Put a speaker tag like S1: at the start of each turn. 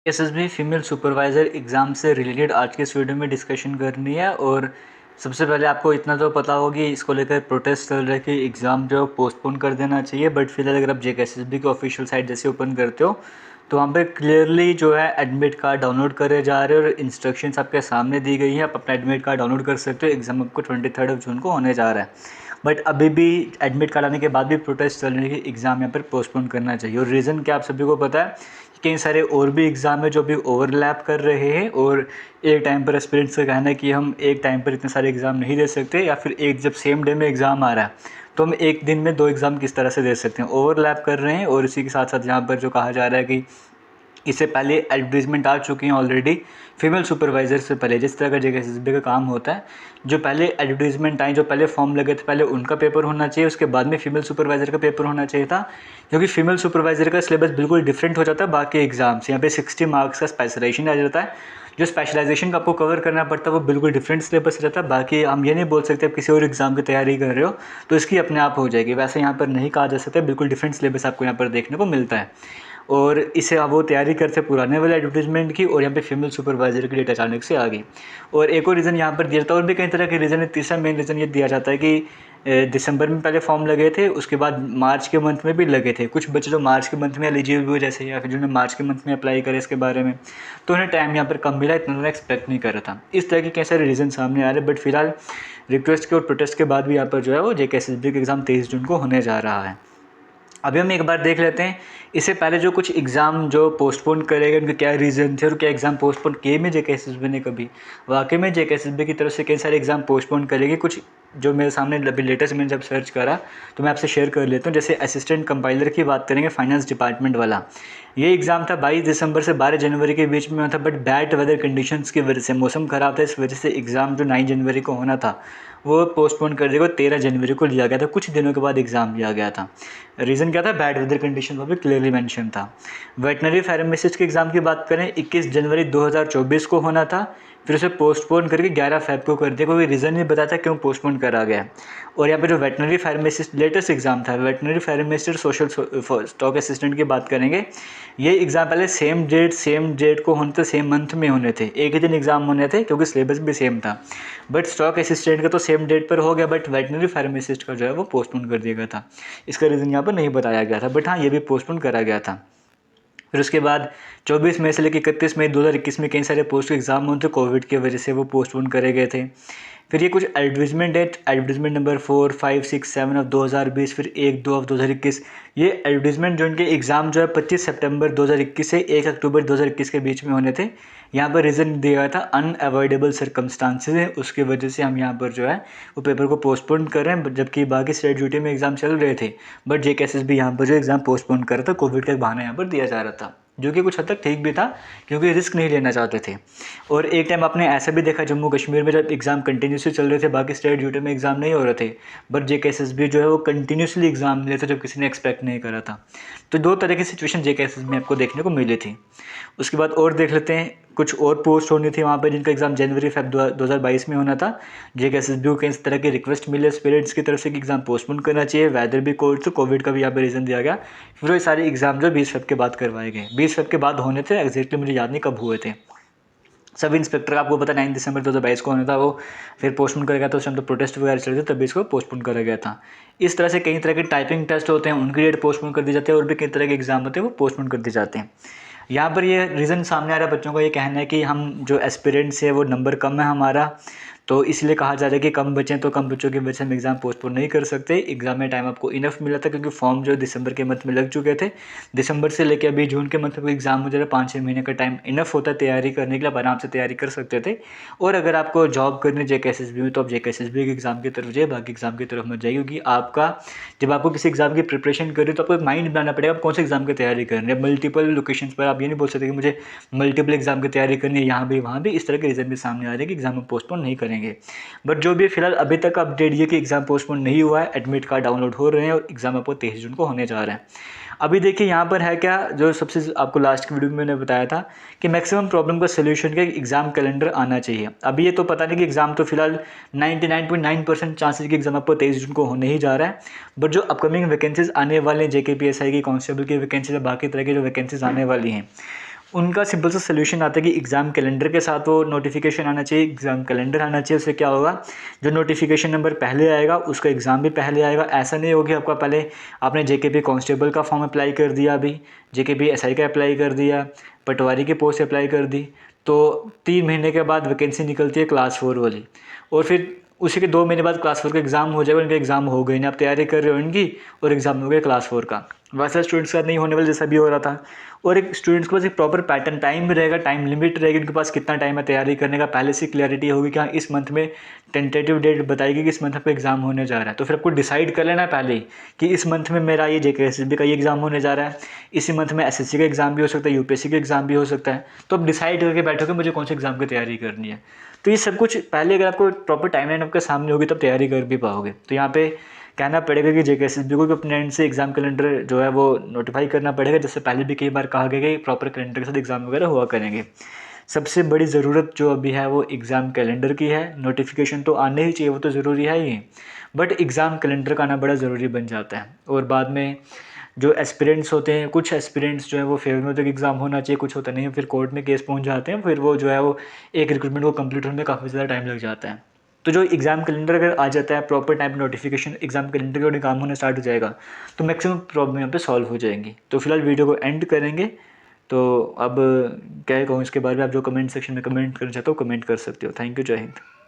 S1: SSB female supervisor exam से related आज के इस वीडियो में डिस्कशन करनी है। और सबसे पहले आपको इतना तो पता होगी इसको लेकर प्रोटेस्ट चल रहा है कि एग्ज़ाम जो पोस्टपोन कर देना चाहिए। बट फिलहाल अगर आप जेकेएसएसबी की ऑफिशियल साइट जैसे ओपन करते हो तो वहाँ पे क्लियरली जो है एडमिट कार्ड डाउनलोड करे जा रहे हैं और इंस्ट्रक्शंस आपके सामने दी गई है। आप अपना एडमिट कार्ड डाउनलोड कर सकते हो। एग्ज़ाम आपको 23 जून को होने जा रहा है। बट अभी भी एडमिट कार्ड आने के बाद भी प्रोटेस्ट चल रही है कि एग्ज़ाम यहाँ पर पोस्टपोन करना चाहिए। और रीज़न क्या आप सभी को पता है कि कई सारे और भी एग्ज़ाम है जो भी ओवरलैप कर रहे हैं। और एक टाइम पर एस्पिरेंट्स का कहना है कि हम एक टाइम पर इतने सारे एग्ज़ाम नहीं दे सकते, या फिर एक जब सेम डे में एग्ज़ाम आ रहा है तो हम एक दिन में 2 एग्ज़ाम किस तरह से दे सकते हैं। ओवरलैप कर रहे हैं। और इसी के साथ साथ यहाँ पर जो कहा जा रहा है कि इससे पहले एडवर्टीजमेंट आ चुकी हैं ऑलरेडी फीमेल सुपरवाइज़र से पहले। जिस तरह का जेकेएसएसबी का काम होता है, जो पहले एडवर्टीजमेंट आई, जो पहले फॉर्म लगे थे, पहले उनका पेपर होना चाहिए, उसके बाद में फीमेल सुपरवाइज़र का पेपर होना चाहिए था। क्योंकि फीमेल सुपरवाइज़र का सिलेबस बिल्कुल डिफरेंट हो जाता है बाकी एग्जाम से। यहाँ पे 60 मार्क्स का स्पेशलाइजेशन आ जाता है। जो स्पेशलाइजेशन का आपको कवर करना पड़ता है वो बिल्कुल डिफरेंट सिलेबस रहता है। बाकी हम ये नहीं बोल सकते आप किसी और एग्जाम की तैयारी कर रहे हो तो इसकी अपने आप हो जाएगी, वैसे यहाँ पर नहीं कहा जा सकता। बिल्कुल डिफरेंट सिलेबस आपको यहाँ पर देखने को मिलता है। और इसे अब वो तैयारी करते पुराने वाले एडवर्टीजमेंट की, और यहाँ पे फीमेल सुपरवाइजर की डेट अचानक से आ गई। और एक और रीज़न यहाँ पर दिया जाता है, और भी कई तरह के रीज़न है। तीसरा मेन रीज़न ये दिया जाता है कि दिसंबर में पहले फॉर्म लगे थे, उसके बाद मार्च के मंथ में भी लगे थे। कुछ बच्चे जो मार्च के मंथ में एलिजिबल हुए जैसे, या फिर जिन्होंने मार्च के मंथ में अप्लाई करे इसके बारे में, तो उन्हें टाइम यहाँ पर कम मिला, इतना उन्होंने एक्सपेक्ट नहीं कर रहा था। इस तरह के कई सारे रीज़न सामने आ रहे हैं। बट फिलहाल रिक्वेस्ट के और प्रोटेस्ट के बाद भी यहाँ पर जो है वो जेकेएसएसबी का एग्ज़ाम 23 जून को होने जा रहा है। अभी हम एक बार देख लेते हैं इससे पहले जो कुछ एग्ज़ाम जो पोस्टपोन करे गए उनके क्या रीज़न थे और क्या एग्ज़ाम पोस्टपोन किए में जेकेएसएसबी ने कभी। वाकई में जेकेएसएसबी की तरफ से कई सारे एग्ज़ाम पोस्टपोन करेगी। कुछ जो मेरे सामने अभी लेटेस्ट मैंने जब सर्च करा तो मैं आपसे शेयर कर लेता हूँ। जैसे असिस्टेंट कंपाइलर की बात करेंगे, फाइनेंस डिपार्टमेंट वाला, ये एग्ज़ाम था 22 दिसंबर से 12 जनवरी के बीच में हुआ था। बट बैड वेदर कंडीशंस की वजह से, मौसम ख़राब था, इस वजह से एग्ज़ाम जो 9 जनवरी को होना था वो पोस्टपोन कर दिया, 13 जनवरी को लिया गया था। कुछ दिनों के बाद एग्ज़ाम लिया गया था। रीज़न क्या था? बैड वेदर कंडीशन, वो भी क्लियरली मेंशन था। वेटनरी फार्मासिस्ट के एग्ज़ाम की बात करें, 21 जनवरी 2024 को होना था, फिर उसे पोस्टपोन करके 11 फ़रवरी को कर दिया। कोई रीज़न नहीं बताया था क्यों पोस्टपोन करा गया। और यहाँ पे जो वेटनरी फार्मासिस्ट लेटेस्ट एग्ज़ाम था, veterinary pharmacist social stock assistant की बात करेंगे, ये एग्ज़ाम पहले सेम डेट को होने थे, सेम मंथ में होने थे, एक ही दिन एग्ज़ाम होने थे क्योंकि सिलेबस भी सेम था। बट स्टॉक असिस्टेंट का तो सेम डेट पर हो गया, बट वेटनरी फार्मासिस्ट का जो है वो पोस्टपोन कर दिया गया था। इसका रीज़न यहाँ पर नहीं बताया गया था, बट हाँ ये भी पोस्टपोन करा गया था। फिर उसके बाद 24 मई से लेकर 31 मई 2021 में कई सारे पोस्ट एग्ज़ाम हुए थे, कोविड की वजह से वो पोस्टपोन करे गए थे। फिर ये कुछ एडवर्टीजमेंट है, एडवर्टीजमेंट नंबर 4, 5, 6, 7 ऑफ 2020, फिर 1, 2 ऑफ 2021। ये एडवर्टीजमेंट जो इनके एग्ज़ाम जो है 25 सितंबर 2021 से 1 अक्टूबर 2021 के बीच में होने थे। यहाँ पर रीज़न दिया गया था अनअवॉइडेबल सर्कमस्टांसेस है, उसकी वजह से हम यहाँ पर जो है वो पेपर को पोस्टपोन कर रहे हैं। जबकि बाकी स्टेट ड्यूटी में एग्ज़ाम चल रहे थे, बट जेकेएसएसबी यहाँ पर जो एग्ज़ाम पोस्टपोन कर रहा था, कोविड का बहाना यहाँ पर दिया जा रहा था, जो कि कुछ हद तक ठीक भी था क्योंकि रिस्क नहीं लेना चाहते थे। और एक टाइम आपने ऐसा भी देखा जम्मू कश्मीर में जब एग्ज़ाम कंटिन्यूसली चल रहे थे, बाकी स्टेट ड्यूटी में एग्ज़ाम नहीं हो रहे थे, बट जेकेएसएसबी जो है वो कंटिन्यूसली एग्ज़ाम ले थे जब किसी ने एक्सपेक्ट नहीं करा था। तो दो तरह की सिचुएशन जेकेएसएसबी में आपको देखने को मिली थी। उसके बाद और देख लेते हैं, कुछ और पोस्ट होनी थी वहाँ पे जिनका एग्ज़ाम जनवरी फेब 2022 में होना था। जेकेएसएसबी को कई तरह की रिक्वेस्ट मिले पेरेंट्स की तरफ से कि एग्ज़ाम पोस्टपोन करना चाहिए, वेदर भी कोविड का भी यहाँ पे रीज़न दिया गया। फिर वो सारे एग्ज़ाम जो 20 फेब के बाद करवाए गए, 20 फेब के बाद होने थे, एग्जैक्टली मुझे याद नहीं कब हुए थे। सब इंस्पेक्टर का आपको पता 9 दिसंबर 2022 को होना था, वो फिर पोस्टपोन करा गया था। उस टाइम तो प्रोटेस्ट वगैरह चल रहे थे, तभी इसको पोस्टपोन करा गया था। इस तरह से कई तरह के टाइपिंग टेस्ट होते हैं, उनकी डेट पोस्टपोन कर दी जाती है, और भी कई तरह के एग्जाम होते हैं वो पोस्टपोन कर दिए जाते हैं। यहाँ पर ये रीज़न सामने आ रहा है, बच्चों का ये कहना है कि हम जो एस्पिरेंट्स है वो नंबर कम है हमारा, तो इसलिए कहा जा रहा है कि कम बच्चे हैं, तो कम बच्चों की वजह से हम एग्ज़ाम पोस्टपोन नहीं कर सकते। एग्ज़ाम में टाइम आपको इनफ मिला था क्योंकि फॉर्म जो दिसंबर के मंथ में लग चुके थे। दिसंबर से लेकर अभी जून के मंथ में एग्ज़ाम हो जा रहा है, 5-6 महीने का टाइम इनफ होता है तैयारी करने के लिए, आप आराम से तैयारी कर सकते थे। और अगर आपको जॉब करनी जेकेएसएसबी में तो आप जेकेएसएसबी के एग्ज़ाम की तरफ जाइए, बाकी एग्ज़ाम की तरफ मत जाइए। क्योंकि आपका जब आपको किसी एग्ज़ाम की प्रिपरेशन करिए तो आपको एक माइंड बनाना पड़ेगा आप कौन से एग्ज़ाम की तैयारी करनी है। मल्टीपल लोकेशंस पर आप ये नहीं बोल सकते कि मुझे मल्टीपल एग्ज़ाम की तैयारी करनी है, यहाँ भी वहाँ भी। इस तरह के रीज़न भी सामने आ रहे हैं कि एग्ज़ाम हम पोस्टपोन नहीं करेंगे। बट जो भी फिलहाल अभी तक अपडेट ये कि एग्ज़ाम पोस्टपोन नहीं हुआ है, एडमिट कार्ड डाउनलोड हो रहे हैं और एग्ज़ाम आपको 23 जून को होने जा रहे हैं। अभी देखिए यहाँ पर है क्या, जो सबसे आपको लास्ट की वीडियो में मैंने बताया था कि मैक्सिमम प्रॉब्लम का सोल्यूशन का एग्ज़ाम कैलेंडर आना चाहिए। अभी ये तो पता नहीं कि एग्ज़ाम तो फिलहाल 99.9% चांसेस कि एग्ज़ाम आपको 23 जून को होने ही जा रहा है। बट जो अपकमिंग वैकेंसीज आने वाले हैं, जेकेपीएसआई की, कांस्टेबल की वैकेंसीज, बाकी तरह की जो वैकेंसीज आने वाली हैं, उनका सिंपल सा सोल्यूशन आता है कि एग्ज़ाम कैलेंडर के साथ वो नोटिफिकेशन आना चाहिए, एग्ज़ाम कैलेंडर आना चाहिए। उससे क्या होगा, जो नोटिफिकेशन नंबर पहले आएगा उसका एग्ज़ाम भी पहले आएगा। ऐसा नहीं होगा आपका पहले आपने जेकेपी कांस्टेबल का फॉर्म अप्लाई कर दिया, अभी जेकेपी एसआई का अप्लाई कर दिया, पटवारी की पोस्ट अप्लाई कर दी, तो 3 महीने के बाद वैकेंसी निकलती है क्लास 4 वाली, और फिर उसी के 2 महीने बाद क्लास 4 का एग्ज़ाम हो जाएगा। उनका एग्ज़ाम हो गए, आप तैयारी कर रहे हो इनकी, और एग्ज़ाम हो गया क्लास 4 का। वैसा स्टूडेंट्स का नहीं होने वाला जैसा भी हो रहा था। और एक स्टूडेंट्स के पास एक प्रॉपर पैटर्न टाइम भी रहेगा, टाइम लिमिट रहेगी उनके पास कितना टाइम है तैयारी करने का, पहले से क्लैरिटी होगी कि हाँ इस मंथ में टेंटेटिव डेट बताएगी कि इस मंथ आपका एग्ज़ाम होने जा रहा है। तो फिर आपको डिसाइड कर लेना है पहले ही कि इस मंथ में मेरा ये जेकेएसएसबी का ये एग्ज़ाम होने जा रहा है, इसी मंथ में एसएससी का एग्ज़ाम भी हो सकता है, यूपीएससी का एग्ज़ाम भी हो सकता है। तो आप डिसाइड करके बैठोगे मुझे कौन से एग्ज़ाम की तैयारी करनी है। तो ये सब कुछ पहले अगर आपको प्रॉपर टाइमलाइन आपके सामने होगी तब तैयारी कर भी पाओगे। तो यहाँ पे कहना पड़ेगा कि जेकेएसएसबी को भी अपने एंड से एग्ज़ाम कैलेंडर जो है वो नोटिफाई करना पड़ेगा, जैसे पहले भी कई बार कहा गया कि प्रॉपर कैलेंडर के साथ एग्ज़ाम वगैरह हुआ करेंगे। सबसे बड़ी ज़रूरत जो अभी है वो एग्ज़ाम कैलेंडर की है। नोटिफिकेशन तो आने ही चाहिए, वो तो ज़रूरी है ही, बट एग्ज़ाम कैलेंडर का आना बड़ा ज़रूरी बन जाता है। और बाद में जो एस्पिरेंट्स होते हैं, कुछ एस्पिरेंट्स जो है वो फेवर में होते हैं कि एग्ज़ाम होना चाहिए, कुछ होता नहीं है, फिर कोर्ट में केस पहुंच जाते हैं, फिर वो जो है वो एक रिक्रूटमेंट को कंप्लीट होने में काफ़ी ज़्यादा टाइम लग जाता है। तो जो एग्ज़ाम कैलेंडर अगर आ जाता है proper time notification, exam calendar के अकॉर्डिंग काम होना स्टार्ट हो जाएगा, तो मैक्सिमम प्रॉब्लम यहाँ पे सॉल्व हो जाएंगी। तो फिलहाल वीडियो को एंड करेंगे। तो अब क्या कहूँ इसके बारे में, आप जो कमेंट सेक्शन में कमेंट करना चाहते हो कमेंट कर सकते हो। थैंक यू, जय हिंद।